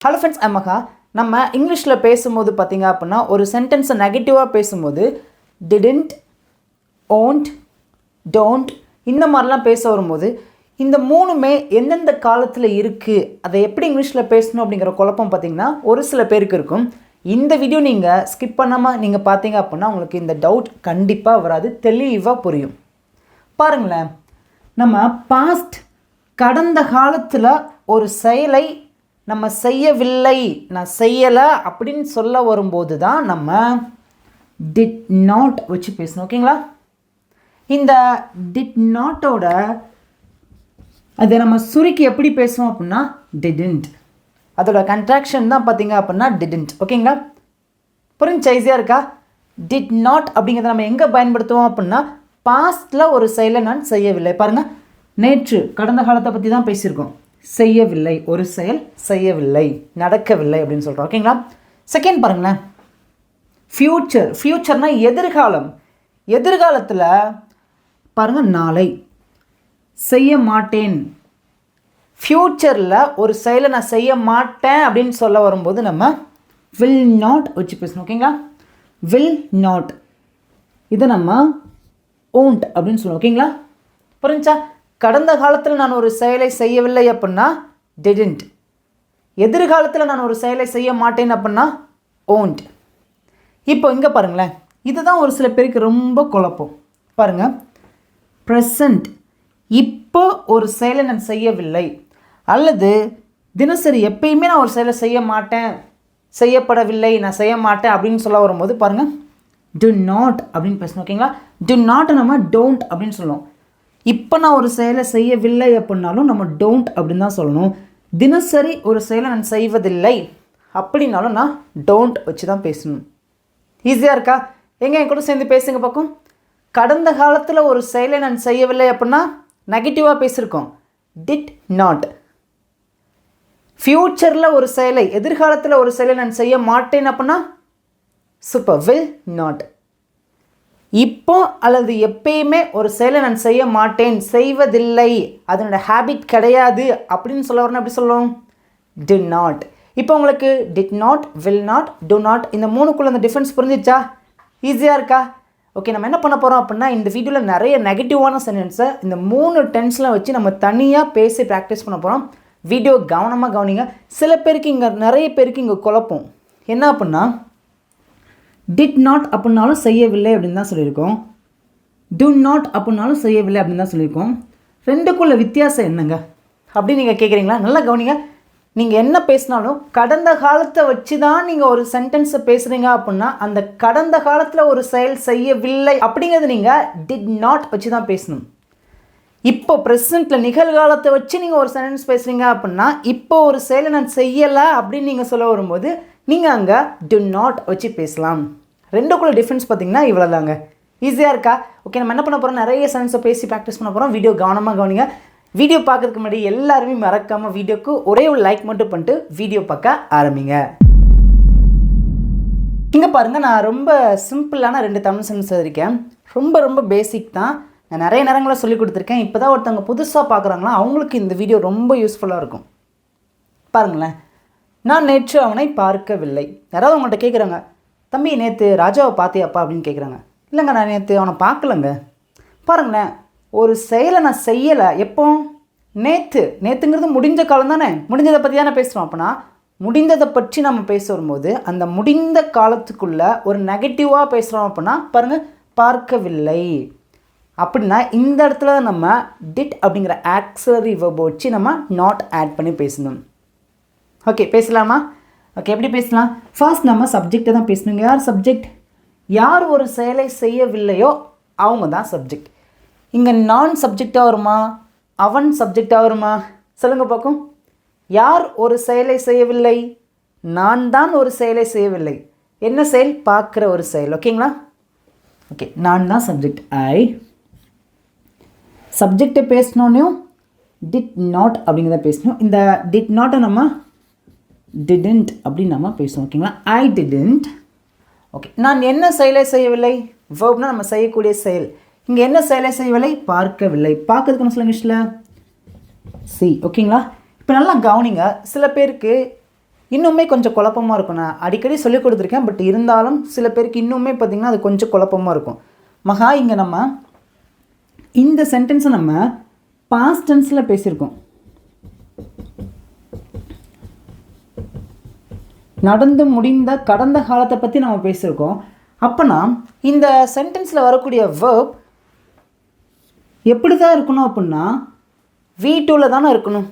Hello friends, மகா. நம்ம இங்கிலீஷில் பேசும்போது பார்த்திங்க அப்படின்னா ஒரு சென்டென்ஸை நெகட்டிவாக பேசும்போது டிடன்ட், ஓன்ட், டோன்ட் இந்த மாதிரிலாம் பேச வரும்போது இந்த மூணுமே எந்தெந்த காலத்தில் இருக்குது, அதை எப்படி இங்கிலீஷில் பேசணும் அப்படிங்கிற குழப்பம் பார்த்திங்கன்னா ஒரு சில பேருக்கு இருக்கும். இந்த வீடியோ நீங்கள் ஸ்கிப் பண்ணாமல் நீங்கள் பார்த்தீங்க அப்படின்னா உங்களுக்கு இந்த டவுட் கண்டிப்பாக வராது, தெளிவாக புரியும். பாருங்களேன், நம்ம பாஸ்ட் கடந்த காலத்தில் ஒரு செயலை நம்ம செய்யவில்லை, நான் செய்யலை அப்படின்னு சொல்ல வரும்போது தான் நம்ம டிட் நாட் வச்சு பேசணும். ஓகேங்களா? இந்த டிட் நாட்டோட அதை நம்ம சுருக்கி எப்படி பேசுவோம் அப்படின்னா டிடன்ட். அதோட கன்ட்ராக்ஷன் தான் பார்த்தீங்க அப்படின்னா டிடன்ட். ஓகேங்களா? புரிஞ்சு ஈஸியாக இருக்கா? டிட் நாட் அப்படிங்கிறத நம்ம எங்கே பயன்படுத்துவோம் அப்படின்னா பாஸ்டில் ஒரு செயலை நான் செய்யவில்லை. பாருங்கள், நேற்று கடந்த காலத்தை பற்றி தான் பேசியிருக்கோம். செய்யவில்லை, ஒரு செயல் செய்யவில்லை, நடக்கவில்லை அப்படின்னு சொல்கிறோம். ஓகேங்களா? செகண்ட் பாருங்களேன், ஃப்யூச்சர். ஃப்யூச்சர்னால் எதிர்காலம். எதிர்காலத்தில் பாருங்கள், நாளை செய்ய மாட்டேன். ஃப்யூச்சரில் ஒரு செயலை நான் செய்ய மாட்டேன் அப்படின்னு சொல்ல வரும்போது நம்ம வில் நாட் வச்சு பேசணும். ஓகேங்களா? வில் நாட், இதை நம்ம ஓன்ட் அப்படின்னு சொல்லுவோம். ஓகேங்களா? புரிஞ்சா? கடந்த காலத்தில் நான் ஒரு செயலை செய்யவில்லை அப்படின்னா டிடன்ட். எதிர்காலத்தில் நான் ஒரு செயலை செய்ய மாட்டேன் அப்படின்னா ஓன்ட். இப்போ இங்கே பாருங்களேன், இதுதான் ஒரு சில பேருக்கு ரொம்ப குழப்பம். பாருங்கள், ப்ரெசண்ட், இப்போ ஒரு செயலை நான் செய்யவில்லை, அல்லது தினசரி எப்பயுமே நான் ஒரு செயலை செய்ய மாட்டேன், செய்யப்படவில்லை, நான் செய்ய மாட்டேன் அப்படின்னு சொல்ல வரும்போது பாருங்கள் டு நாட் அப்படின்னு பேசணும். ஓகேங்களா? டு நாட்டை நம்ம டோன்ட் அப்படின்னு சொல்லணும். இப்போ நான் ஒரு செயலை செய்யவில்லை அப்படின்னாலும் நம்ம டோன்ட் அப்படின்னு தான் சொல்லணும். தினசரி ஒரு செயலை நான் செய்வதில்லை அப்படின்னாலும் நான் டோன்ட் வச்சு தான் பேசணும். ஈஸியாக இருக்கா? எங்கே என் கூட சேர்ந்து பேசுங்க பார்க்கும். கடந்த காலத்தில் ஒரு செயலை நான் செய்யவில்லை அப்படின்னா நெகட்டிவாக பேசியிருக்கோம், டிட் நாட். ஃப்யூச்சரில் ஒரு செயலை, எதிர்காலத்தில் ஒரு செயலை நான் செய்ய மாட்டேன் அப்படின்னா சூப்பர், வில் நாட். இப்போ அல்லது எப்பயுமே ஒரு செயலை நான் செய்ய மாட்டேன், செய்வதில்லை, அதனோட ஹேபிட் கிடையாது அப்படின்னு சொல்ல வரணும். எப்படி சொல்லணும்? To not. இப்போ உங்களுக்கு did not, will not, to not இந்த மூணுக்குள்ள அந்த டிஃப்ரென்ஸ் புரிஞ்சிச்சா? ஈஸியாக இருக்கா? ஓகே, நம்ம என்ன பண்ண போகிறோம் அப்படின்னா இந்த வீடியோவில் நிறைய நெகட்டிவான சென்டென்ஸை இந்த 3 டென்ஸில் வச்சு நம்ம தனியாக பேசி ப்ராக்டிஸ் பண்ண போகிறோம். வீடியோ கவனமாக கவனிங்க. சில பேருக்கு இங்கே, நிறைய பேருக்கு இங்கே குழப்பம் என்ன அப்படின்னா டிட் நாட் அப்படின்னாலும் செய்யவில்லை அப்படின்னு தான் சொல்லியிருக்கோம், டு நாட் அப்படின்னாலும் செய்யவில்லை அப்படின்னு தான் சொல்லியிருக்கோம். ரெண்டுக்குள்ள வித்தியாசம் என்னங்க அப்படின்னு நீங்கள் கேட்குறீங்களா? நல்லா கவனிங்க. நீங்கள் என்ன பேசினாலும் கடந்த காலத்தை வச்சு தான் நீங்கள் ஒரு சென்டென்ஸை பேசுகிறீங்க அப்படின்னா அந்த கடந்த காலத்தில் ஒரு செயல் செய்யவில்லை அப்படிங்கிறது நீங்கள் டிட் நாட் வச்சு தான் பேசணும். இப்போ ப்ரெசண்ட்டில் நிகழ்காலத்தை வச்சு நீங்கள் ஒரு சென்டென்ஸ் பேசுகிறீங்க அப்படின்னா இப்போ ஒரு செயலை நான் செய்யலை அப்படின்னு நீங்கள் சொல்ல வரும்போது நீங்கள் அங்கே டு நாட் வச்சு பேசலாம். ரெண்டுக்குள்ள டிஃப்ரென்ஸ் பார்த்தீங்கன்னா இவ்வளோ தாங்க. ஈஸியாக இருக்கா? ஓகே, நம்ம என்ன பண்ண போகிறோம், நிறைய சென்டென்ஸை பேசி ப்ராக்டிஸ் பண்ண போகிறோம். வீடியோ கவனமாக கவனிங்க. வீடியோ பார்க்கறதுக்கு முன்னாடி எல்லாருமே மறக்காமல் வீடியோக்கு ஒரே ஒரு லைக் மட்டும் பண்ணிட்டு வீடியோ பார்க்க ஆரம்பிங்க. இங்கே பாருங்கள், நான் ரொம்ப சிம்பிளான 2 தமிழ் சென்டென்ஸ் இருக்கேன். ரொம்ப ரொம்ப பேசிக் தான். நான் நிறைய நேரங்களில் சொல்லி கொடுத்துருக்கேன். இப்போ தான் ஒருத்தவங்க புதுசாக பார்க்குறாங்களா அவங்களுக்கு இந்த வீடியோ ரொம்ப யூஸ்ஃபுல்லாக இருக்கும். பாருங்களேன், நான் நேற்று அவனை பார்க்கவில்லை. யாராவது உங்கள்கிட்ட கேட்குறாங்க, தம்பி நேற்று ராஜாவை பார்த்தியாப்பா அப்படின்னு கேட்குறாங்க. இல்லைங்க, நான் நேற்று அவனை பார்க்கலங்க. பாருங்களேன், ஒரு செயலை நான் செய்யலை. எப்போ? நேற்றுங்கிறது முடிஞ்ச காலம் தானே, முடிஞ்சதை பற்றி தானே பேசுகிறோம். அப்படின்னா முடிந்ததை பற்றி நம்ம பேச வரும்போது அந்த முடிந்த காலத்துக்குள்ளே ஒரு நெகட்டிவாக பேசுகிறோம் அப்படின்னா பாருங்கள், பார்க்கவில்லை அப்படின்னா இந்த இடத்துல நம்ம டிட் அப்படிங்கிற ஆக்ஸிலரி வெர்ப் வச்சு நம்ம நாட் ஆட் பண்ணி பேசணும். ஓகே, பேசலாமா? ஓகே, எப்படி பேசலாம்? ஃபர்ஸ்ட் நம்ம சப்ஜெக்டை தான் பேசணுங்க. யார் சப்ஜெக்ட்? யார் ஒரு செயலை செய்யவில்லையோ அவங்க தான் சப்ஜெக்ட். இங்கே நான் சப்ஜெக்டாக வருமா, அவன் சப்ஜெக்டாக வருமா? சொல்லுங்கள் பார்க்கும். யார் ஒரு செயலை செய்யவில்லை? நான் தான் ஒரு செயலை செய்யவில்லை. என்ன செயல்? பார்க்குற ஒரு செயல். ஓகேங்களா? ஓகே, நான் தான் சப்ஜெக்ட். சப்ஜெக்டை பேசினோன்னையும் டிட் நாட் அப்படிங்கிறத பேசணும். இந்த டிட் நாட்டை நம்ம டிடன்ட் அப்படின்னு நம்ம பேசுவோம். ஓகேங்களா? I didn't. ஓகே, நான் என்ன செயலை செய்யவில்லை? வெர்ப்னா நம்ம செய்யக்கூடிய செயல். இங்கே என்ன செயலை செய்யவில்லை? பார்க்கவில்லை. பார்க்கறதுக்கு நம்ம சொல்லுங்க இங்கிலீஷில் சி. ஓகேங்களா? இப்போ நல்லா கவனிங்க. சில பேருக்கு இன்னுமே கொஞ்சம் குழப்பமாக இருக்கும். நான் அடிக்கடி சொல்லிக் கொடுத்துருக்கேன், பட் இருந்தாலும் சில பேருக்கு இன்னுமே பார்த்திங்கன்னா அது கொஞ்சம் குழப்பமாக இருக்கும். மகா, இங்கே நம்ம இந்த சென்டென்ஸை நம்ம பாஸ்ட் டென்ஸில் பேசியிருக்கோம். நடந்து முடிந்த கடந்த காலத்தை பற்றி நம்ம பேசியிருக்கோம். அப்போனா இந்த சென்டென்ஸில் வரக்கூடிய வேர்ப் எப்படி தான் இருக்கணும் அப்படின்னா V2ல தானே இருக்கணும்.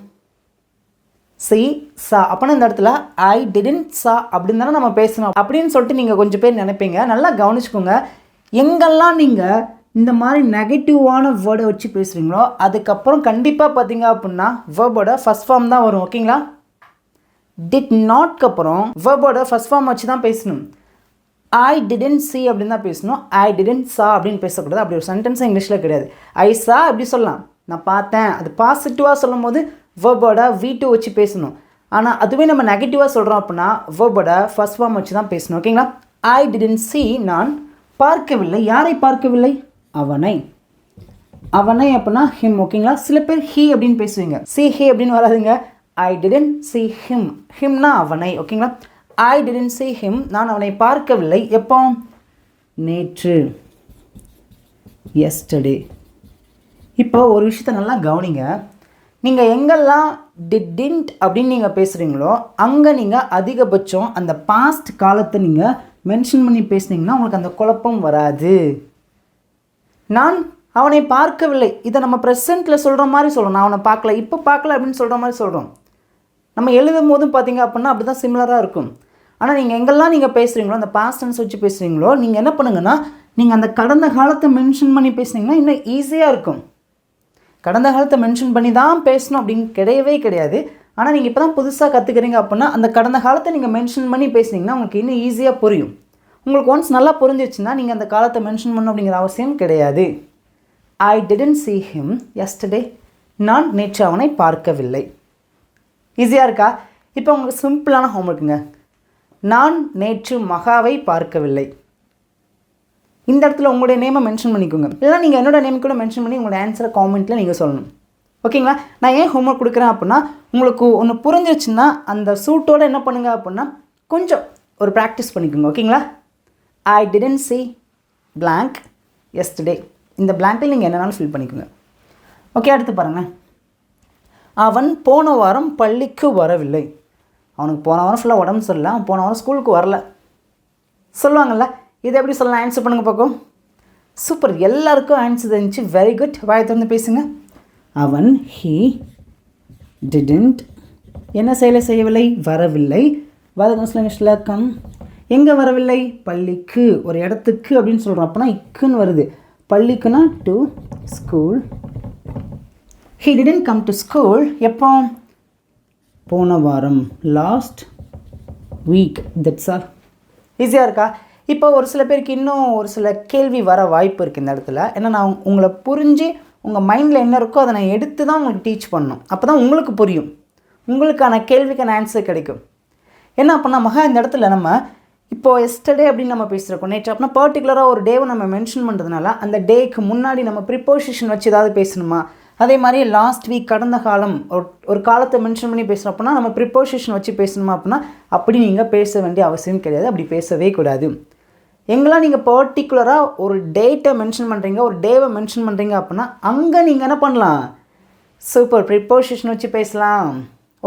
சா அப்போனா இந்த இடத்துல ஐ டிடன்ட் சா அப்படின்னு தானே நம்ம பேசணும் அப்படின்னு சொல்லிட்டு நீங்கள் கொஞ்சம் பேர் நினைப்பீங்க. நல்லா கவனிச்சுக்கோங்க. எங்கெல்லாம் நீங்கள் இந்த மாதிரி நெகட்டிவான வேர்டை வச்சு பேசுகிறீங்களோ அதுக்கப்புறம் கண்டிப்பாக பார்த்தீங்க அப்படின்னா வேர்போட ஃபஸ்ட் ஃபார்ம் தான் வரும். ஓகேங்களா? டிட் நாட்க்கு அப்புறம் வேர்போட ஃபஸ்ட் ஃபார்ம் வச்சு தான் பேசணும். ஐ டிடன்ட் see அப்படின்னு தான் பேசணும். ஐ டிடன்ட் saw அப்படின்னு பேசக்கூடாது. அப்படி ஒரு சென்டென்ஸ் இங்கிலீஷில் கிடையாது. ஐ saw எப்படி சொல்லலாம், நான் பார்த்தேன். அது பாசிட்டிவாக சொல்லும் போது வேர்போட V2 வச்சு பேசணும். ஆனால் அதுவே நம்ம நெகட்டிவாக சொல்கிறோம் அப்படின்னா வேர்போட ஃபஸ்ட் ஃபார்ம் வச்சு தான் பேசணும். ஓகேங்களா? ஐ டிடன்ட் see, நான் பார்க்கவில்லை. யாரை பார்க்கவில்லை? அவனை. அவனை அப்படின்னா ஹிம். ஓகேங்களா? சில பேர் ஹி அப்படின்னு பேசுவீங்க. see he அப்படின்னு வராதுங்க. I didn't see him. ஹிம்னா அவனை. ஓகேங்களா? ஐ டிடன்ட் see him, நான் அவனை பார்க்கவில்லை. எப்போ? நேற்று, yesterday. இப்போ ஒரு விஷயத்தை நல்லா கவனிங்க. நீங்கள் எங்கெல்லாம் டிடன்ட் அப்படின்னு நீங்கள் பேசுகிறீங்களோ அங்கே நீங்கள் அதிகபட்சம் அந்த பாஸ்ட் காலத்தை நீங்கள் மென்ஷன் பண்ணி பேசுனீங்கன்னா உங்களுக்கு அந்த குழப்பம் வராது. நான் அவனை பார்க்கவில்லை, இதை நம்ம ப்ரெசண்ட்டில் சொல்கிற மாதிரி சொல்கிறோம். நான் அவனை பார்க்கல, இப்போ பார்க்கல அப்படின்னு சொல்கிற மாதிரி சொல்கிறோம். நம்ம எழுதும் போதும் பார்த்தீங்க அப்படின்னா அப்படி தான் சிமிலராக இருக்கும். ஆனால் நீங்கள் எங்கெல்லாம் நீங்கள் பேசுகிறீங்களோ அந்த பாஸ்ட் டென்ஸ் வச்சு பேசுகிறீங்களோ நீங்கள் என்ன பண்ணுங்கன்னா நீங்கள் அந்த கடந்த காலத்தை மென்ஷன் பண்ணி பேசுனீங்கன்னா இன்னும் ஈஸியாக இருக்கும். கடந்த காலத்தை மென்ஷன் பண்ணி தான் பேசணும் அப்படின்னு கிடையவே கிடையாது. ஆனால் நீங்கள் இப்போ தான் புதுசாக கற்றுக்கிறீங்க அப்படின்னா அந்த கடந்த காலத்தை நீங்கள் மென்ஷன் பண்ணி பேசுனீங்கன்னா உங்களுக்கு இன்னும் ஈஸியாக புரியும். உங்களுக்கு ஒன்ஸ் நல்லா புரிஞ்சிச்சுன்னா நீங்கள் அந்த காலத்தை மென்ஷன் பண்ணணும் அப்படிங்கிற அவசியம் கிடையாது. I didn't see him yesterday, நான் நேற்று அவனை பார்க்கவில்லை. ஈஸியாக இருக்கா? இப்போ உங்களுக்கு சிம்பிளான ஹோம்ஒர்க்குங்க. நான் நேற்று மகாவை பார்க்கவில்லை. இந்த இடத்துல உங்களுடைய நேமை மென்ஷன் பண்ணிக்கோங்க. இல்லைனா நீங்கள் என்னோடய நேம் கூட மென்ஷன் பண்ணி உங்களோட ஆன்சரை காமெண்ட்டில் நீங்கள் சொல்லணும். ஓகேங்களா? நான் ஏன் ஹோம்ஒர்க் கொடுக்குறேன் அப்படின்னா உங்களுக்கு ஒன்று புரிஞ்சிருச்சுன்னா அந்த சூட்டோடு என்ன பண்ணுங்க அப்படின்னா கொஞ்சம் ஒரு ப்ராக்டிஸ் பண்ணிக்கோங்க. ஓகேங்களா? I didn't see blank yesterday. இந்த பிளாங்கில் நீங்கள் என்னன்னாலும் ஃபில் பண்ணிக்கோங்க. ஓகே, அடுத்து பாருங்கள். அவன் போன வாரம் பள்ளிக்கு வரவில்லை. அவனுக்கு போன வாரம் ஃபுல்லாக உடம்பு சரியில்லை, அவன் போன வாரம் ஸ்கூலுக்கு வரல சொல்லுவாங்கள்ல. இதை எப்படி சொல்லலாம்? ஆன்சர் பண்ணுங்கள் பார்க்கும். சூப்பர், எல்லாருக்கும் ஆன்சர் தெரிஞ்சு. Very good. வாயை திறந்து பேசுங்க. அவன் he didn't என்ன செய்யவில்லை? வரவில்லை. வரதுல கம் எங்கே வரவில்லை? பள்ளிக்கு, ஒரு இடத்துக்கு அப்படின்னு சொல்கிறோம். அப்போனா இக்குன்னு வருது. பள்ளிக்குன்னா to school. he didn't come to school. எப்போ? போன வாரம், லாஸ்ட் வீக். That's all. ஈஸியாக இருக்கா? இப்போ ஒரு சில பேருக்கு இன்னும் ஒரு சில கேள்வி வர வாய்ப்பு இருக்குது இந்த இடத்துல. ஏன்னா நான் உங்களை புரிஞ்சு உங்கள் மைண்டில் என்ன இருக்கோ அதை நான் எடுத்து தான் உங்களுக்கு டீச் பண்ணணும். அப்போ தான் உங்களுக்கு புரியும், உங்களுக்கான கேள்விக்கான ஆன்சர் கிடைக்கும். என்ன அப்படின்னா மகா இந்த இடத்துல நம்ம இப்போது எஸ்டர்டே அப்படின்னு நம்ம பேசுகிறோம். நேற்று அப்படின்னா பர்டிகுலராக ஒரு டேவை நம்ம மென்ஷன் பண்ணுறதுனால அந்த டேக்கு முன்னாடி நம்ம ப்ரிப்போசிஷன் வச்சு ஏதாவது பேசணுமா? அதே மாதிரி லாஸ்ட் வீக், கடந்த காலம், ஒரு காலத்தை மென்ஷன் பண்ணி பேசுகிறோம் அப்படின்னா நம்ம ப்ரிப்போசிஷன் வச்சு பேசணுமா அப்படின்னா அப்படி நீங்கள் பேச வேண்டிய அவசியம் கிடையாது. அப்படி பேசவே கூடாது. எங்கெல்லாம் நீங்கள் பர்டிகுலராக ஒரு டேட்டை மென்ஷன் பண்ணுறீங்க, ஒரு டேவை மென்ஷன் பண்ணுறீங்க அப்படின்னா அங்கே நீங்கள் என்ன பண்ணலாம்? சூப்பர், ப்ரிப்போசிஷன் வச்சு பேசலாம்.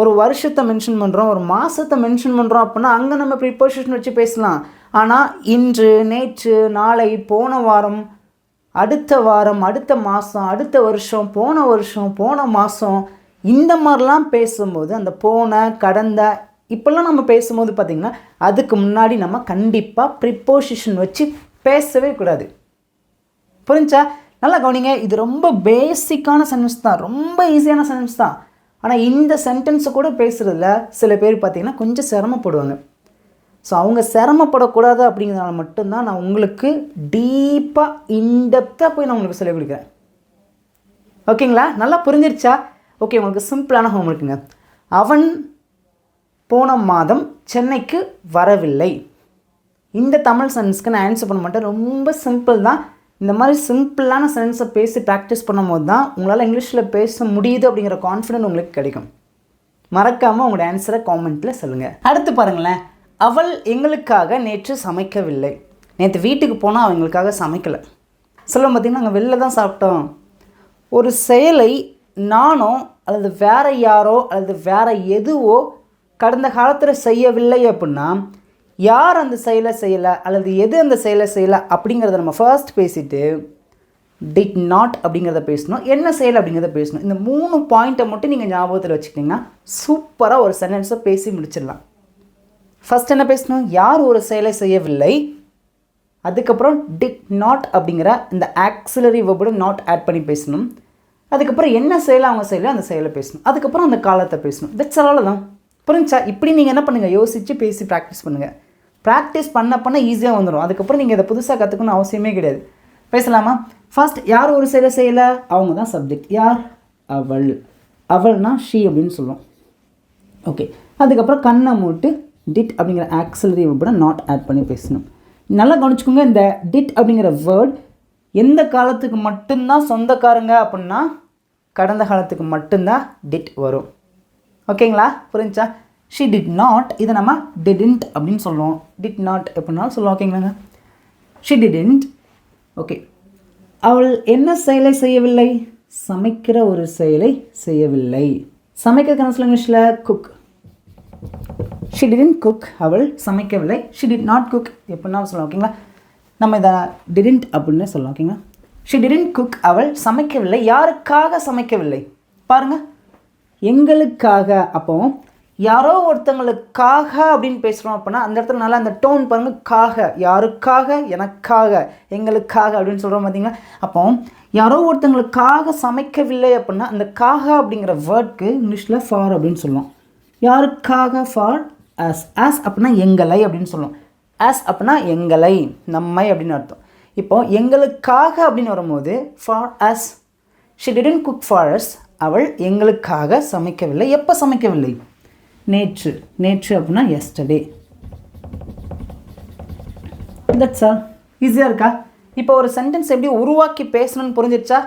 ஒரு வருஷத்தை மென்ஷன் பண்ணுறோம், ஒரு மாதத்தை மென்ஷன் பண்ணுறோம் அப்படின்னா அங்கே நம்ம ப்ரிப்போசிஷன் வச்சு பேசலாம். ஆனால் இன்று, நேற்று, நாளை, போன வாரம், அடுத்த வாரம், அடுத்த மாதம், அடுத்த வருஷம், போன மாதம், இந்த மாதிரிலாம் பேசும்போது அந்த போன, கடந்த, இப்போல்லாம் நம்ம பேசும்போது பார்த்திங்கன்னா அதுக்கு முன்னாடி நம்ம கண்டிப்பாக ப்ரிப்போசிஷன் வச்சு பேசவே கூடாது. புரிஞ்சா? நல்லா கவனிங்க. இது ரொம்ப பேசிக்கான சென்டென்ஸ் தான், ரொம்ப ஈஸியான சென்டென்ஸ் தான். ஆனால் இந்த சென்டென்ஸை கூட பேசுகிறதுல சில பேர் பார்த்திங்கன்னா கொஞ்சம் சிரமப்படுவாங்க. ஸோ அவங்க சிரமப்படக்கூடாது அப்படிங்கிறதுனால மட்டும்தான் நான் உங்களுக்கு டீப்பாக இன்டெப்த்தாக போய் நான் உங்களுக்கு சொல்லிக் கொடுக்குறேன். ஓகேங்களா? நல்லா புரிஞ்சிருச்சா? ஓகே, உங்களுக்கு சிம்பிளான ஹோம்ஒர்க்குங்க. அவன் போன மாதம் சென்னைக்கு வரவில்லை. இந்த தமிழ் சென்டென்ஸ்க்கு நான் ஆன்சர் பண்ண மாட்டேன். ரொம்ப சிம்பிள் தான். இந்த மாதிரி சிம்பிளான சென்டென்ஸை பேசி ப்ராக்டிஸ் பண்ணும் போது தான் உங்களால் இங்கிலீஷில் பேச முடியுது அப்படிங்கிற கான்ஃபிடென்ட் உங்களுக்கு கிடைக்கும். மறக்காமல் உங்களோட ஆன்சரை காமெண்ட்டில் சொல்லுங்கள். அடுத்து பாருங்களேன், அவள் எங்களுக்காக நேற்று சமைக்கவில்லை. நேற்று வீட்டுக்கு போனால் அவங்களுக்காக சமைக்கலை. சொல்ல பார்த்திங்கன்னா நாங்கள் வெளில தான் சாப்பிட்டோம். ஒரு செயலை நானோ அல்லது வேறு யாரோ அல்லது வேறு எதுவோ கடந்த காலத்தில் செய்யவில்லை அப்படின்னா யார் அந்த செயலை செய்யலை அல்லது எது அந்த செயலை செய்யலை அப்படிங்கிறத நம்ம ஃபர்ஸ்ட் பேசிவிட்டு டிட் நாட் அப்படிங்கிறத பேசணும், என்ன செயல் அப்படிங்கிறத பேசணும். இந்த 3 பாயிண்ட்டை மட்டும் நீங்கள் ஞாபகத்தில் வச்சுக்கிட்டிங்கன்னா சூப்பராக ஒரு சென்டென்ஸை பேசி முடிச்சிடலாம். ஃபஸ்ட் என்ன பேசணும், யார் ஒரு செயலை செய்யவில்லை, அதுக்கப்புறம் டிட் நாட் அப்படிங்கிற இந்த ஆக்சிலரி வெர்போட நாட் ஆட் பண்ணி பேசணும். அதுக்கப்புறம் என்ன செயலை அவங்க செய்யலை அந்த செயலை பேசணும். அதுக்கப்புறம் அந்த காலத்தை பேசணும். தட்ஸ் ஆல் தான். புரிஞ்சா? இப்படி நீங்கள் என்ன பண்ணுங்கள், யோசித்து பேசி ப்ராக்டிஸ் பண்ணுங்கள். ப்ராக்டிஸ் பண்ண ஈஸியாக வந்துடும். அதுக்கப்புறம் நீங்கள் இதை புதுசாக கற்றுக்கணும்னு அவசியமே கிடையாது. பேசலாமா? ஃபர்ஸ்ட் யார் ஒரு செயலை செய்யலை, அவங்க தான் சப்ஜெக்ட். யார்? அவள். அவள்னா ஷீ அப்படின்னு சொல்லுவோம். ஓகே, அதுக்கப்புறம் கண்ணை மூட்டு டிட் அப்படிங்கிற ஆக்சிலரி வெர்போட நாட் ஆட் பண்ணி பேசணும். நல்லா கவனிச்சுக்கோங்க, இந்த டிட் அப்படிங்கிற வேர்ட் எந்த காலத்துக்கு மட்டும்தான் சொந்தக்காரங்க அப்படின்னா கடந்த காலத்துக்கு மட்டும்தான் டிட் வரும். ஓகேங்களா? புரிஞ்சா? ஷீ டிட் நாட், இதை நம்ம டிடன்ட் அப்படின்னு சொல்லுவோம். டிட் நாட் எப்படின்னாலும் சொல்லுவோம். ஓகேங்களாங்க? She didn't. ஓகே, அவள் என்ன செயலை செய்யவில்லை, சமைக்கிற ஒரு செயலை செய்யவில்லை. சமைக்க கணக்கில் இங்கிலீஷில் குக். ஷி டிடன்ட் குக், அவள் சமைக்கவில்லை. ஷி டிட் நாட் குக் எப்படின்னா சொல்லலாம். ஓகேங்களா? நம்ம இதை டிடன்ட் அப்படின்னு சொல்லலாம். ஓகேங்களா? ஷி டிடன்ட் குக், அவள் சமைக்கவில்லை. யாருக்காக சமைக்கவில்லை பாருங்கள், எங்களுக்காக. அப்போ யாரோ ஒருத்தங்களுக்காக அப்படின்னு பேசுகிறோம் அப்படின்னா அந்த இடத்துல நல்லா அந்த டோன் பாருங்கள், காக, யாருக்காக, எனக்காக, எங்களுக்காக அப்படின்னு சொல்கிறோம் பார்த்தீங்களா? அப்போ யாரோ ஒருத்தங்களுக்காக சமைக்கவில்லை அப்படின்னா அந்த காக அப்படிங்கிற வேர்ட்க்கு இங்கிலீஷில் ஃபார் அப்படின்னு சொல்லுவோம். யாருக்காக? For us. அஸ் அப்படின்னா எங்களை அப்படின்னு சொல்லுவோம். அஸ் அப்படின்னா எங்களை, நம்மை அப்படின்னு அர்த்தம். இப்போ எங்களுக்காக அப்படின்னு வரும்போது for us. She didn't cook for us, அவள் எங்களுக்காக சமைக்கவில்லை. எப்போ சமைக்கவில்லை? நேற்று. நேற்று அப்படின்னா எஸ்டர்டே. That's all. ஈஸியாக இருக்கா? இப்போ ஒரு சென்டென்ஸ் எப்படி உருவாக்கி பேசணும்னு புரிஞ்சிருச்சா?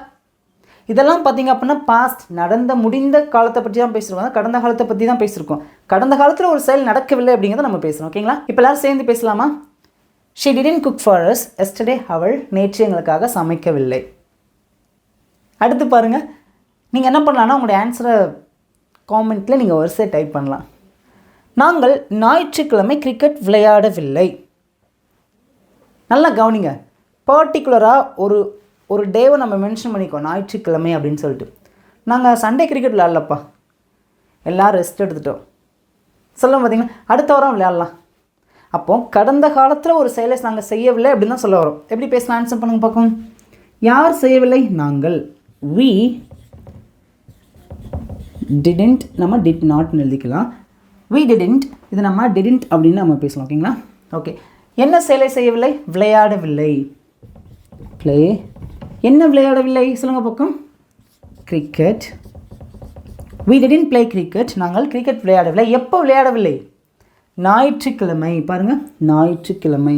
இதெல்லாம் பார்த்திங்க அப்படின்னா பாஸ்ட், நடந்த முடிந்த காலத்தை பற்றி தான் பேசியிருக்கோம். கடந்த காலத்தை பற்றி தான் பேசியிருக்கோம். கடந்த காலத்தில் ஒரு செயல் நடக்கவில்லை அப்படிங்கிறத நம்ம பேசுகிறோம். ஓகேங்களா? இப்போ எல்லோரும் சேர்ந்து பேசலாமா? She didn't cook for us yesterday, அவள் நேற்று எங்களுக்காக சமைக்கவில்லை. அடுத்து பாருங்கள், நீங்கள் என்ன பண்ணலான்னா உங்களுடைய ஆன்சரை காமெண்ட்டில் நீங்கள் வரிசை டைப் பண்ணலாம். நாங்கள் ஞாயிற்றுக்கிழமை கிரிக்கெட் விளையாடவில்லை. நல்லா கவனிங்க, பர்டிகுலராக ஒரு டேவை நம்ம மென்ஷன் பண்ணிக்கோ, ஞாயிற்றுக்கிழமை அப்படின்னு சொல்லிட்டு. நாங்கள் சண்டே கிரிக்கெட் விளையாடலப்பா, எல்லோரும் ரெஸ்ட் எடுத்துட்டோம் சொல்ல பார்த்தீங்கன்னா அடுத்த வாரம் விளையாடலாம். அப்போது கடந்த காலத்தில் ஒரு செயலை நாங்கள் செய்யவில்லை அப்படின்னு தான் சொல்ல வரோம். எப்படி பேசலாம்? ஆன்சர் பண்ணுங்க பார்ப்போம். யார் செய்யவில்லை? நாங்கள். we didn't, நம்ம did not எழுதிக்கலாம். we didn't, இது நம்ம didn't அப்படின்னு நம்ம பேசலாம். ஓகேங்களா? ஓகே, என்ன செயலை செய்யவில்லை? விளையாடவில்லை. ப்ளே. என்ன விளையாடவில்லை சொல்லுங்கள் பக்கம்? Cricket. we didn't play cricket, நாங்கள் கிரிக்கெட் விளையாடவில்லை. எப்போ விளையாடவில்லை? ஞாயிற்றுக்கிழமை. பாருங்கள், ஞாயிற்றுக்கிழமை,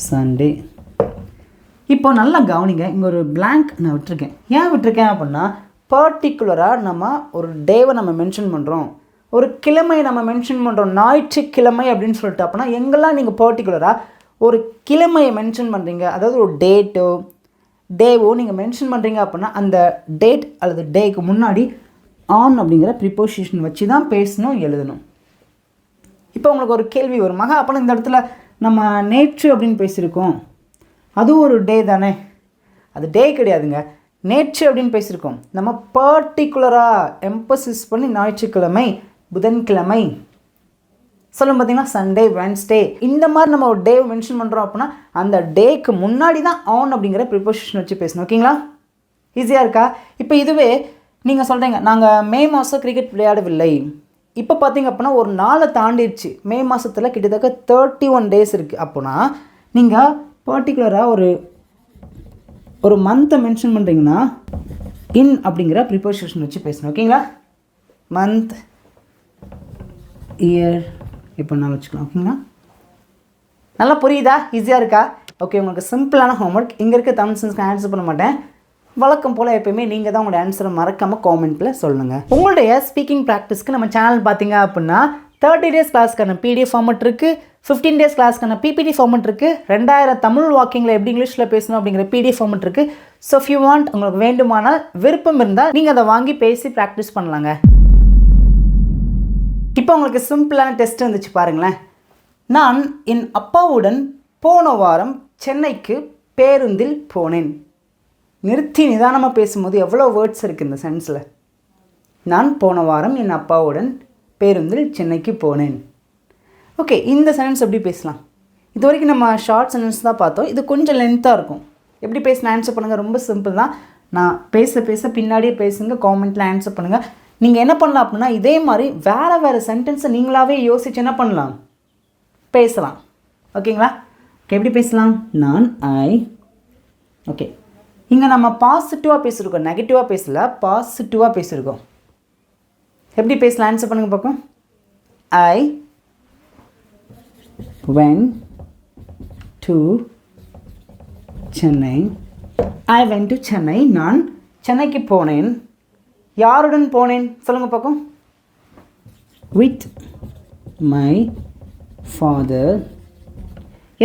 சண்டே. இப்போ நல்லா கவனிங்க, இங்கே ஒரு பிளாங்க் நான் விட்டுருக்கேன். ஏன் விட்டுருக்கேன் அப்படின்னா பர்டிகுலராக நம்ம ஒரு டேவை நம்ம மென்ஷன் பண்ணுறோம், ஒரு கிழமை நம்ம மென்ஷன் பண்ணுறோம், ஞாயிற்றுக்கிழமை அப்படின்னு சொல்லிட்டு. அப்படின்னா எங்கெல்லாம் நீங்கள் பர்டிகுலராக ஒரு கிழமையை மென்ஷன் பண்ணுறீங்க, அதாவது ஒரு டேவோ நீங்கள் மென்ஷன் பண்ணுறீங்க அப்படின்னா அந்த டேட் அல்லது டேக்கு முன்னாடி ஆன் அப்படிங்கிற ப்ரிப்போசிஷன் வச்சு தான் பேசணும், எழுதணும். இப்போ உங்களுக்கு ஒரு கேள்வி வரும், மகா அப்படின்னா இந்த இடத்துல நம்ம நேற்று அப்படின்னு பேசியிருக்கோம், அதுவும் ஒரு டே தானே? அது டே கிடையாதுங்க, நேற்று அப்படின்னு பேசியிருக்கோம். நம்ம பர்டிகுலராக எம்பசிஸ் பண்ணி ஞாயிற்றுக்கிழமை, புதன்கிழமை சொல்லும் பார்த்தீங்கன்னா சண்டே, வென்ஸ்டே, இந்த மாதிரி நம்ம ஒரு டே மென்ஷன் பண்ணுறோம் அப்படின்னா அந்த டேக்கு முன்னாடி தான் ஆன் அப்படிங்கிற ப்ரிப்போசிஷன் வச்சு பேசணும். ஓகேங்களா? ஈஸியாக இருக்கா? இப்போ இதுவே நீங்கள் சொல்கிறீங்க நாங்கள் மே மாதம் கிரிக்கெட் விளையாடவில்லை. இப்போ பார்த்தீங்க அப்படின்னா ஒரு நாளை தாண்டிடுச்சு, மே மாதத்தில் கிட்டத்தட்ட 31 டேஸ் இருக்குது. அப்போனா நீங்கள் பர்டிகுலராக ஒரு மந்த்தை மென்ஷன் பண்ணுறீங்கன்னா இன் அப்படிங்கிற ப்ரிப்போசிஷன் வச்சு பேசணும். ஓகேங்களா? மந்த், இயர் இப்போ நான் வச்சுக்கலாம். ஓகேங்களா? நல்லா புரியுதா? ஈஸியாக இருக்கா? ஓகே, உங்களுக்கு சிம்பிளான ஹோம்ஒர்க். இங்கே இருக்க தமிழ் சென்ஸ்க்கு ஆன்சர் பண்ண மாட்டேன், வழக்கம் போல் எப்பயுமே நீங்கள் தான் உங்களுடைய ஆன்சரை மறக்காமல் காமெண்ட்டில் சொல்லுங்கள். உங்களுடைய ஸ்பீக்கிங் ப்ராக்டிஸ்க்கு நம்ம சேனல் பார்த்தீங்க அப்படின்னா 30 டேஸ் கிளாஸ்க்கான PDF ஃபார்மெட் இருக்குது, 15 டேஸ் கிளாஸ்க்கான PPT ஃபார்மெட் இருக்குது, 2000 தமிழ் வாக்கிங்கில் எப்படி இங்கிலீஷில் பேசணும் அப்படிங்கிற PDF ஃபார்மெட் இருக்குது. ஸோ இஃப் யூ வாண்ட், உங்களுக்கு வேண்டுமானால் விருப்பம் இருந்தால் நீங்கள் அதை வாங்கி பேசி ப்ராக்டிஸ் பண்ணலாங்க. இப்போ உங்களுக்கு சிம்பிளான டெஸ்ட் வந்துச்சு பாருங்களேன். நான் என் அப்பாவுடன் போன வாரம் சென்னைக்கு பேருந்தில் போனேன். நிறுத்தி நிதானமாக பேசும்போது எவ்வளோ வேர்ட்ஸ் இருக்குது இந்த சென்ஸில். நான் போன வாரம் என் அப்பாவுடன் பேருந்தில் சென்னைக்கு போனேன். ஓகே, இந்த சென்டென்ஸ் எப்படி பேசலாம்? இது வரைக்கும் நம்ம ஷார்ட் சென்டென்ஸ் தான் பார்த்தோம். இது கொஞ்சம் லென்த்தாக இருக்கும். எப்படி பேசணும் ஆன்சர் பண்ணுங்கள். ரொம்ப சிம்பிள் தான். நான் பேச பின்னாடியே பேசுங்க, காமெண்ட்டில் ஆன்சர் பண்ணுங்கள். நீங்கள் என்ன பண்ணலாம் அப்படின்னா, இதே மாதிரி வேறு சென்டென்ஸை நீங்களாகவே யோசிச்சு என்ன பண்ணலாம், பேசலாம். ஓகேங்களா? ஓகே, எப்படி பேசலாம்? நான் ஓகே, இங்கே நம்ம பாசிட்டிவாக பேசியிருக்கோம், நெகட்டிவாக பேசல, பாசிட்டிவாக பேசியிருக்கோம். எப்படி பேசலாம் ஆன்சர் பண்ணுங்கள் பார்ப்போம். I went to Chennai. I went to Chennai. நான் சென்னைக்கு போனேன். யாருடன் போனேன் சொல்லுங்கள் பார்ப்போம். With my father.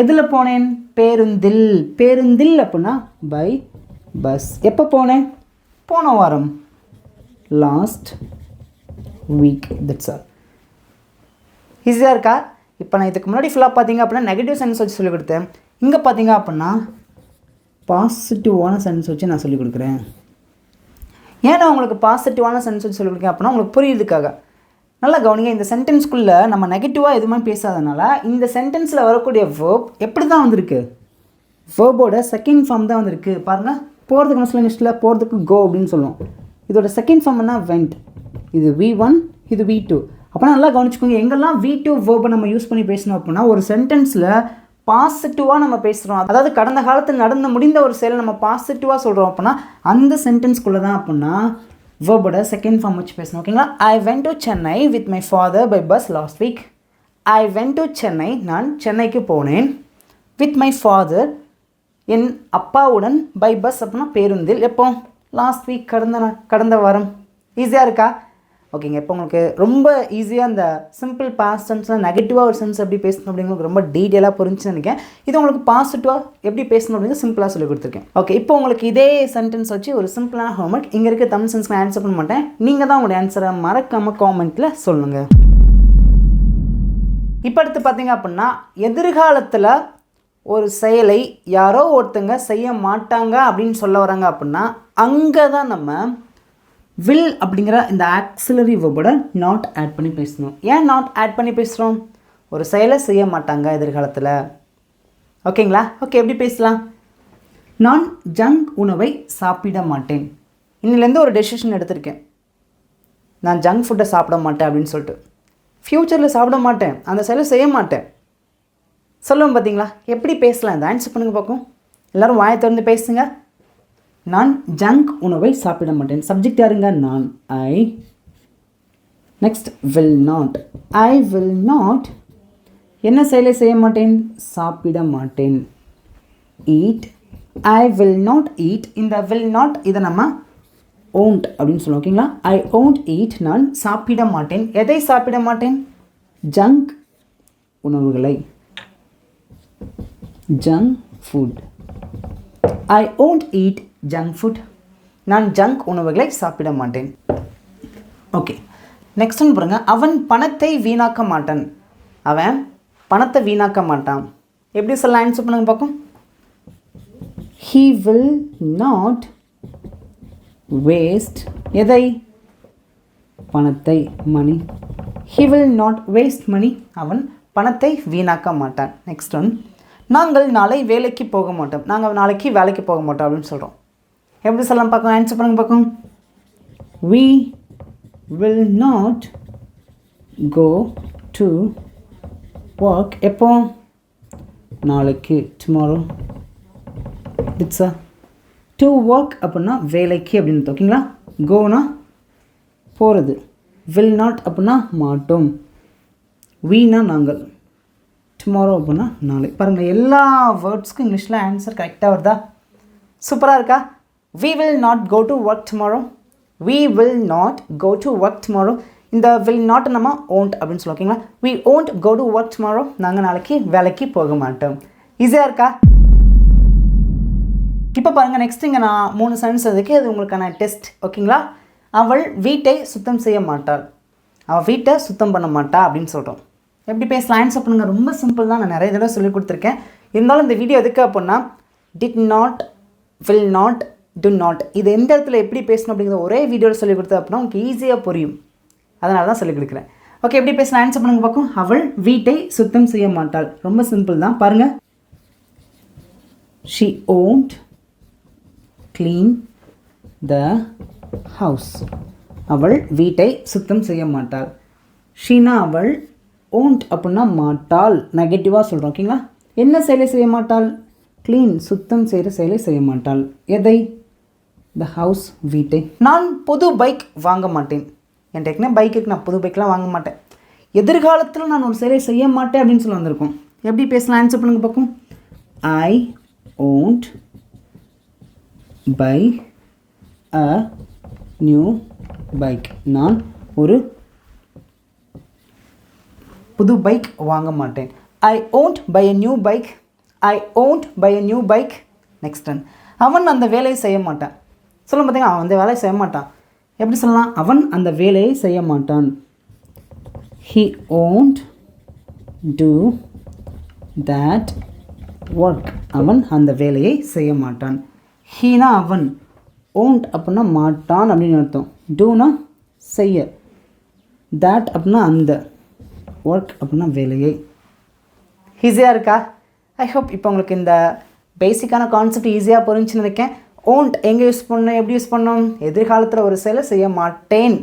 எதில் போனேன்? பேருந்தில். பேருந்தில் அப்படின்னா பை பஸ். எப்போ போனேன்? போன வாரம், லாஸ்ட் வீக். That's all. ஈஸியாக இருக்கா? இப்போ நான் இதுக்கு முன்னாடி ஃபுல்லாக பார்த்தீங்க அப்படின்னா நெகட்டிவ் சென்ஸ் வச்சு சொல்லிக் கொடுத்தேன். இங்கே பார்த்தீங்க அப்படின்னா பாசிட்டிவான சென்ஸ் வச்சு நான் சொல்லிக் கொடுக்குறேன். ஏன்னா உங்களுக்கு பாசிட்டிவான சென்ஸ் வச்சு சொல்லிக் கொடுக்கேன் அப்படின்னா உங்களுக்கு புரியுதுக்காக. நல்லா கவனிங்க. இந்த சென்டென்ஸ்குள்ளே நம்ம நெகட்டிவாக எதுவுமே பேசாதனால இந்த சென்டென்ஸில் வரக்கூடிய வேர்ப் எப்படி தான் வந்திருக்கு? வேர்போட செகண்ட் ஃபார்ம் தான் வந்திருக்கு. பாருங்கள், போகிறதுக்கு நம்ம சொல்ல நெக்ஸ்ட்டில் போகிறதுக்கு கோ அப்படின்னு சொல்லுவோம். இதோட செகண்ட் ஃபார்ம் என்ன? வெண்ட். இது V1, இது V2. அப்போ நல்லா கவனிச்சுக்கோங்க. எங்கெல்லாம் V2 வேர்பை நம்ம யூஸ் பண்ணி பேசணும் அப்படின்னா ஒரு சென்டென்ஸில் பாசிட்டிவாக நம்ம பேசுகிறோம், அதாவது கடந்த காலத்தில் நடந்து முடிந்த ஒரு செயலை நம்ம பாசிட்டிவாக சொல்கிறோம் அப்படின்னா அந்த சென்டென்ஸ்குள்ளே தான் அப்படின்னா வேர்போட செகண்ட் ஃபார்ம் வச்சு பேசணும். ஓகேங்களா? I went to Chennai with my father by bus last week. I went to Chennai. நான் சென்னைக்கு போனேன். with my father, என் அப்பாவுடன், பை பஸ் அப்படின்னா பேருந்தில். எப்போ? லாஸ்ட் வீக், கடந்த வாரம். ஈஸியாக இருக்கா? ஓகேங்க. இப்போ உங்களுக்கு ரொம்ப ஈஸியாக இந்த சிம்பிள் பாஸ்ட் டென்ஸில் நெகட்டிவாக ஒரு சென்ஸ் எப்படி பேசணும் அப்படிங்கிறது ரொம்ப டீட்டெயிலாக புரிஞ்சுன்னு நினைக்கிறேன். இது உங்களுக்கு பாசிட்டிவாக எப்படி பேசணும் அப்படிங்கிறது சிம்பிளாக சொல்லி கொடுத்துருக்கேன். ஓகே, இப்போ உங்களுக்கு இதே சென்டென்ஸ் வச்சு ஒரு சிம்பிளான ஹோம்ஒர்க். இங்கே இருக்க தமிழ் சென்ஸ்க்கு நான் ஆன்சர் பண்ண மாட்டேன். நீங்கள் தான் உங்களுடைய ஆன்சரை மறக்காமல் காமெண்ட்டில் சொல்லுங்கள். இப்போ அடுத்து பார்த்தீங்க அப்படின்னா எதிர்காலத்தில் ஒரு செயலை யாரோ ஒருத்தங்க செய்ய மாட்டாங்க அப்படின்னு சொல்ல வராங்க அப்படின்னா அங்கே தான் நம்ம வில் அப்படிங்கிற இந்த ஆக்சிலரி வேர்போட நாட் ஆட் பண்ணி பேசணும். ஏன் நாட் ஆட் பண்ணி பேசுகிறோம்? ஒரு செயலை செய்ய மாட்டாங்க எதிர்காலத்தில். ஓகேங்களா? ஓகே, எப்படி பேசலாம்? நான் ஜங்க் உணவை சாப்பிட மாட்டேன். இன்னிலேருந்து ஒரு டெசிஷன் எடுத்திருக்கேன், நான் ஜங்க் ஃபுட்டை சாப்பிட மாட்டேன் அப்படின்னு சொல்லிட்டு. ஃப்யூச்சரில் சாப்பிட மாட்டேன், அந்த செயலை செய்ய மாட்டேன் சொல்லுவோம். பார்த்தீங்களா எப்படி பேசலாம்? இந்த ஆன்சர் பண்ணுங்கள் பார்க்கும். எல்லோரும் வாயை திறந்து பேசுங்க. நான் ஜங்க் உணவை சாப்பிட மாட்டேன். சப்ஜெக்ட் யாருங்க? நான். I. Next will not. I will not என்ன செயலை செய்ய மாட்டேன்? சாப்பிட மாட்டேன். Eat. I will not eat. இந்த வில் நாட் இதை நம்ம ஓன்ட் அப்படின்னு சொல்லுவோம். ஓகேங்களா? I won't eat. நான் சாப்பிட மாட்டேன். எதை சாப்பிட மாட்டேன்? ஜங்க் உணவுகளை. Junk food. I won't eat junk food. நான் ஜங்க் உணவுகளை சாப்பிட மாட்டேன். ஓகே, நெக்ஸ்ட் ஒன்று பாருங்க. அவன் பணத்தை வீணாக்க மாட்டான். அவன் பணத்தை வீணாக்க மாட்டான். எப்படி சொல்ல ஆன்சர் பண்ணுங்க பார்க்கும். He will not waste எதை? பணத்தை. மணி. He will not waste money. அவன் பணத்தை வீணாக்க மாட்டான். Next one. நாங்கள் நாளை வேலைக்கு போக மாட்டோம். நாங்கள் நாளைக்கு வேலைக்கு போக மாட்டோம் அப்படின்னு சொல்கிறோம். எப்படி சொல்லலாம் பார்க்கும்? ஆன்சர் பண்ணுங்க பார்க்கும். We will not go to work. எப்போ? நாளைக்கு. tomorrow. இட்ஸ் to work அப்படின்னா வேலைக்கு அப்படின்னு. ஓகேங்களா? கோனா போகிறது. will not அப்படின்னா மாட்டோம். வீணா நாங்கள். டுமாரோ அப்படின்னா நாளை. பாருங்கள், எல்லா வேர்ட்ஸ்க்கும் இங்கிலீஷில் ஆன்சர் கரெக்டாக வருதா? சூப்பராக இருக்கா? we will not go to work tomorrow. We will not go to work tomorrow. இந்த will not நம்ம won't அப்படின்னு சொல்லுவோம். ஓகேங்களா? We won't go to work tomorrow. நாங்கள் நாளைக்கு வேலைக்கு போக மாட்டோம். ஈஸியாக இருக்கா? இப்போ பாருங்கள், நெக்ஸ்ட் இங்கே நான் 3 சென்டென்ஸ் அதுக்கு அது உங்களுக்கான டெஸ்ட். ஓகேங்களா? அவள் வீட்டை சுத்தம் செய்ய மாட்டாள். அவள் வீட்டை சுத்தம் பண்ண மாட்டா அப்படின்னு சொல்கிறோம். எப்படி பேசலாம்? ஆன்சர் பண்ணுங்கள். ரொம்ப சிம்பிள் தான். நான் நிறைய தடவை சொல்லி கொடுத்துருக்கேன். இருந்தாலும் இந்த வீடியோ எதுக்கு அப்படின்னா did not, will not, do not இது எந்த இடத்துல எப்படி பேசணும் அப்படிங்கிறத ஒரே வீடியோவில் சொல்லி கொடுத்தா அப்படின்னா உங்களுக்கு ஈஸியாக புரியும். அதனால தான் சொல்லிக் கொடுக்குறேன். ஓகே, எப்படி பேசலாம்? ஆன்சர் பண்ணுங்க பார்க்கும். அவள் வீட்டை சுத்தம் செய்ய மாட்டாள். ரொம்ப சிம்பிள் தான். பாருங்கள், she won't clean the house. அவள் வீட்டை சுத்தம் செய்ய மாட்டாள். ஷீனா அவள், won't அப்படின்னா மாட்டாள், நெகட்டிவாக சொல்கிறோம். ஓகேங்களா? என்ன செயலை செய்ய மாட்டாள்? க்ளீன், சுத்தம் செய்கிற செயலை செய்ய மாட்டாள். எதை? த ஹவுஸ், வீட்டை. நான் புது பைக் வாங்க மாட்டேன். என் ஏற்கனவே பைக் இருக்கு, நான் புது பைக்லாம் வாங்க மாட்டேன். எதிர்காலத்தில் நான் ஒரு செயலை செய்ய மாட்டேன் அப்படின்னு சொல்லி வந்திருக்கோம். எப்படி பேசலாம்? ஆன்சர் பண்ணுங்க பார்க்கும். ஐ won't buy a new bike. நான் ஒரு புது பைக் வாங்க மாட்டேன். I won't buy a new bike. I won't buy a new bike. Next one, அவன் அந்த வேலையை செய்ய மாட்டான். சொல்ல பார்த்தீங்க, அவன் அந்த வேலையை செய்ய மாட்டான். எப்படி சொல்லலாம்? அவன் அந்த வேலையை செய்ய மாட்டான். He won't do that work. அவன் அந்த வேலையை செய்ய மாட்டான். ஹீனா அவன், won't அப்படின்னா மாட்டான் அப்படின்னு அர்த்தம். டூனா செய்ய, that அப்படின்னா அந்த, ஒர்க் அப்படின்னா வேலையை. ஈஸியாக இருக்கா? ஐ ஹோப் இப்போ உங்களுக்கு இந்த பேசிக்கான கான்செப்ட் ஈஸியாக புரிஞ்சுன்னு நினைக்கிறேன். ஓன்ட் எங்கே யூஸ் பண்ணணும், எப்படி யூஸ் பண்ணணும்? எதிர்காலத்தில் ஒரு செயலை செய்ய மாட்டேன்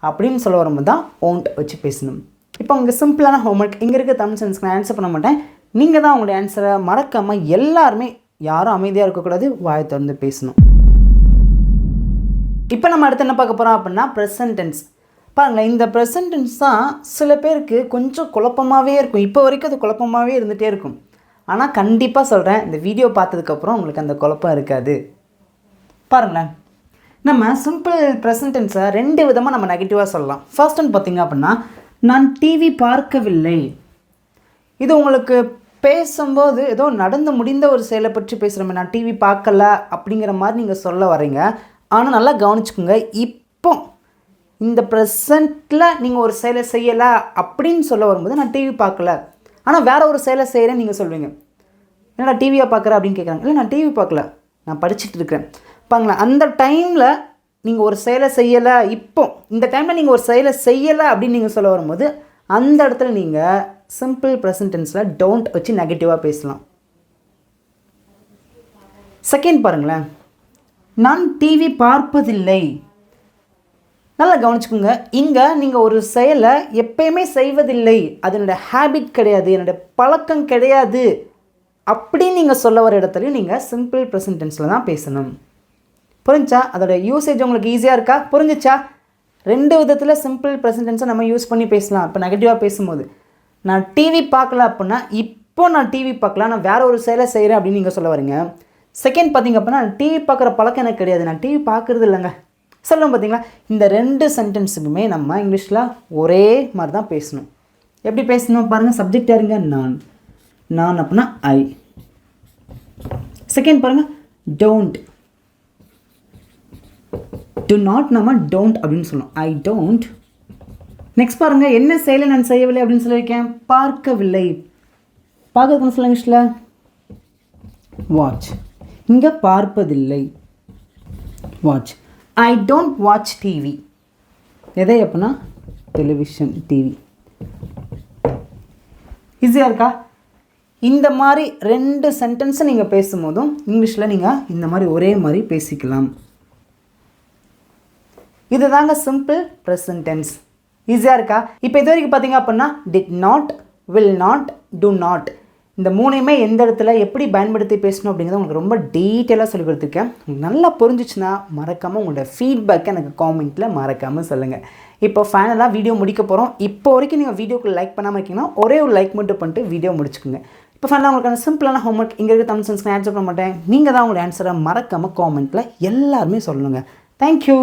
அப்படின்னு சொல்ல வரும்போது தான் ஓன்ட் வச்சு பேசணும். இப்போ உங்கள் சிம்பிளான ஹோம்ஒர்க் இங்கே இருக்க தமிழ் சென்ஸ்க்கு நான் ஆன்சர் பண்ண மாட்டேன். நீங்கள் தான் உங்களுடைய ஆன்சரை மறக்காமல் எல்லாருமே யாரும் அமைதியாக இருக்கக்கூடாது, வாயை திறந்து பேசணும். இப்போ நம்ம அடுத்து என்ன பார்க்க போகிறோம் அப்படின்னா ப்ரெசன்ட் டென்ஸ். பாருங்களேன், இந்த ப்ரெசன்ட் டென்ஸ் தான் சில பேருக்கு கொஞ்சம் குழப்பமாகவே இருக்கும். இப்போ வரைக்கும் அது குழப்பமாகவே இருந்துகிட்டே இருக்கும். ஆனால் கண்டிப்பாக சொல்கிறேன், இந்த வீடியோ பார்த்ததுக்கப்புறம் உங்களுக்கு அந்த குழப்பம் இருக்காது. பாருங்களேன், நம்ம சிம்பிள் ப்ரெசன்ட் டென்ஸை 2 விதமாக நம்ம நெகட்டிவாக சொல்லலாம். ஃபர்ஸ்ட் ஒன் பார்த்திங்க அப்படின்னா, நான் டிவி பார்க்கவில்லை. இது உங்களுக்கு பேசும்போது ஏதோ நடந்து முடிந்த ஒரு செயலை பற்றி பேசுகிறோமே, நான் டிவி பார்க்கல அப்படிங்கிற மாதிரி நீங்கள் சொல்ல வரீங்க. ஆனால் நல்லா கவனிச்சுக்கோங்க, இப்போ இந்த ப்ரெசண்ட்டில் நீங்கள் ஒரு செயலை செய்யலை அப்படின்னு சொல்ல வரும்போது நான் டிவி பார்க்கல, ஆனால் வேறு ஒரு செயலை செய்கிறேன்னு நீங்கள் சொல்வீங்க. என்னடா டிவியாக பார்க்குற அப்படின்னு கேட்குறாங்க. இல்லை, நான் டிவி பார்க்கல, நான் படிச்சுட்டு இருக்கிறேன். பாருங்களேன், அந்த டைமில் நீங்கள் ஒரு செயலை செய்யலை, இப்போ இந்த டைமில் நீங்கள் ஒரு செயலை செய்யலை அப்படின்னு நீங்கள் சொல்ல வரும்போது அந்த இடத்துல நீங்கள் சிம்பிள் ப்ரெசன்ட் டென்ஸில் டோன்ட் வச்சு நெகட்டிவாக பேசலாம். செகண்ட் பாருங்களேன், நான் டிவி பார்ப்பதில்லை. நல்லா கவனிச்சுக்கோங்க, இங்கே நீங்கள் ஒரு செயலை எப்பயுமே செய்வதில்லை, அது என்னோடய ஹேபிட் கிடையாது, என்னோடய பழக்கம் கிடையாது அப்படின்னு நீங்கள் சொல்ல வர இடத்துலையும் நீங்கள் சிம்பிள் ப்ரெசன்ட் டென்ஸில் தான் பேசணும். புரிஞ்சா? அதோட யூசேஜ் உங்களுக்கு ஈஸியாக இருக்கா? புரிஞ்சிச்சா? 2 விதத்தில் சிம்பிள் ப்ரெசன்ட் டென்ஸை நம்ம யூஸ் பண்ணி பேசலாம். இப்போ நெகட்டிவாக பேசும்போது நான் டிவி பார்க்கல அப்படின்னா இப்போ நான் டிவி பார்க்கல, நான் வேறு ஒரு செயலை செய்கிறேன் அப்படின்னு நீங்கள் சொல்ல வரீங்க. செகண்ட் பார்த்திங்க அப்படின்னா, நான் டிவி பார்க்குற பழக்கம் எனக்கு கிடையாது, நான் டிவி பார்க்குறது இல்லைங்க சொல்லுவோம். பார்த்தீங்களா? இந்த 2 சென்டென்ஸுக்குமே நம்ம இங்கிலீஷில் ஒரே மாதிரி தான் பேசணும். எப்படி பேசணும் பாருங்கள். சப்ஜெக்ட் யாருங்க? நான். நான் அப்படின்னா ஐ. செகண்ட் பாருங்கள், டோன்ட். டு நாட் நம்ம டோன்ட் அப்படின்னு சொல்லணும். I don't. நெக்ஸ்ட் பாருங்கள், என்ன செயலை நான் செய்யவில்லை அப்படின்னு சொல்லியிருக்கேன்? பார்க்கவில்லை. பார்க்கறதுன்னு சொல்லுங்க இங்கிலீஷில் வாட்ச். இங்கே பார்ப்பதில்லை, watch. I don't watch TV. எதை அப்படின்னா டெலிவிஷன், டிவி. ஈஸியாக இருக்கா? இந்த மாதிரி 2 சென்டென்ஸை நீங்கள் பேசும்போதும் இங்கிலீஷில் நீங்கள் இந்த மாதிரி ஒரே மாதிரி பேசிக்கலாம். இது தாங்க சிம்பிள் ப்ரெசன்ட் டென்ஸ். ஈஸியாக இருக்கா? இப்போ இது வரைக்கும் பார்த்தீங்க அப்படின்னா did not, will not, do not இந்த 3யுமே எந்த இடத்துல எப்படி பயன்படுத்தி பேசணும் அப்படிங்கிறத உங்களுக்கு ரொம்ப டீட்டெயிலாக சொல்லி கொடுத்துருக்கேன். உங்களுக்கு நல்லா புரிஞ்சிச்சுன்னா மறக்காமல் உங்களோட ஃபீட்பேக்கை எனக்கு காமெண்ட்டில் மறக்காமல் சொல்லுங்கள். இப்போ ஃபைனலாக வீடியோ முடிக்க போகிறோம். இப்போ வரைக்கும் நீங்கள் வீடியோக்கு லைக் பண்ணாமல் இருக்கீங்கன்னா ஒரே ஒரு லைக் மட்டும் பண்ணிட்டு வீடியோ முடிச்சுக்கோங்க. இப்போ ஃபைனலாக உங்களுக்கான சிம்பிளான ஹோம்ஒர்க் இங்கே இருக்க தமிழ் சென்ஸ்க்கு ஆன்சர் பண்ண மாட்டேன். நீங்கள் தான் உங்களோட ஆன்சரை மறக்காமல் காமெண்ட்டில் எல்லாருமே சொல்லணுங்க. தேங்க்யூ.